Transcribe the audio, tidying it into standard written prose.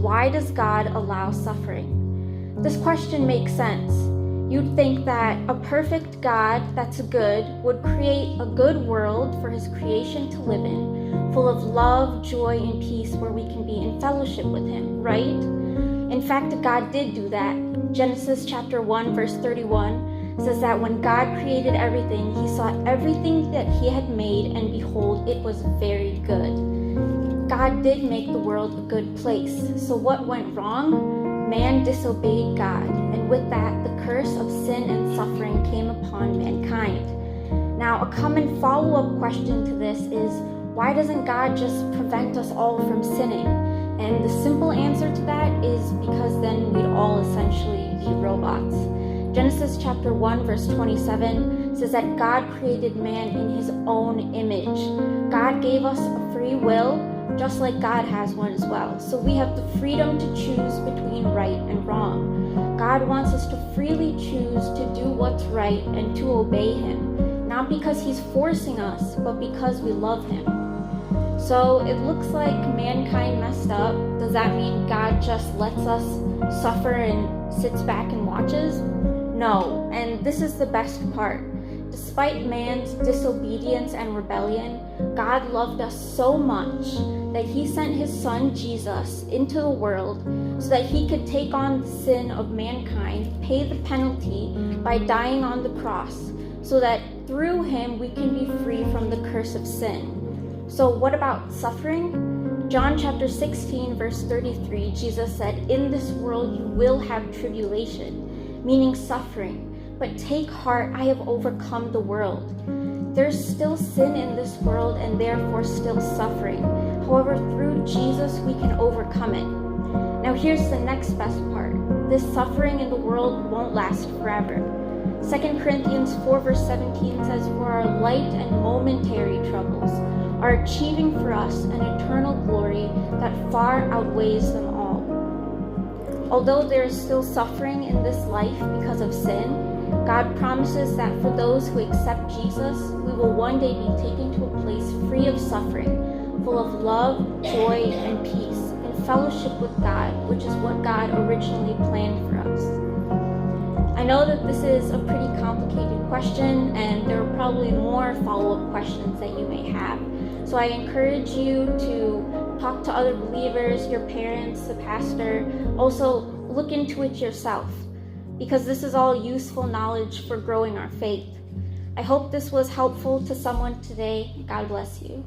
why does God allow suffering? This question makes sense. You'd think that a perfect God that's good would create a good world for his creation to live in, full of love, joy, and peace, where we can be in fellowship with him, right? In fact, God did do that. Genesis chapter 1, verse 31 says that when God created everything, he saw everything that he had made, and behold, it was very good. God did make the world a good place. So what went wrong? Man disobeyed God, and with that, the curse of sin and suffering came upon mankind. Now, a common follow-up question to this is, why doesn't God just prevent us all from sinning? And the simple answer to that is because then we'd all essentially be robots. Genesis chapter 1, verse 27 says that God created man in his own image. God gave us a free will, just like God has one as well. So we have the freedom to choose between right and wrong. God wants us to freely choose to do what's right and to obey him, not because he's forcing us, but because we love him. So it looks like mankind messed up. Does that mean God just lets us suffer and sits back and watches? No, and this is the best part. Despite man's disobedience and rebellion, God loved us so much that he sent his son Jesus into the world so that he could take on the sin of mankind, pay the penalty by dying on the cross, so that through him we can be free from the curse of sin. So what about suffering? John chapter 16, verse 33, Jesus said, "In this world you will have tribulation," meaning suffering. "But take heart, I have overcome the world." There's still sin in this world and therefore still suffering. However, through Jesus, we can overcome it. Now here's the next best part. This suffering in the world won't last forever. 2 Corinthians 4, verse 17 says, "For our light and momentary troubles are achieving for us an eternal glory that far outweighs them all." Although there is still suffering in this life because of sin, God promises that for those who accept Jesus, we will one day be taken to a place free of suffering, full of love, joy, and peace, in fellowship with God, which is what God originally planned for us. I know that this is a pretty complicated question, and there are probably more follow-up questions that you may have. So I encourage you to talk to other believers, your parents, the pastor. Also, look into it yourself, because this is all useful knowledge for growing our faith. I hope this was helpful to someone today. God bless you.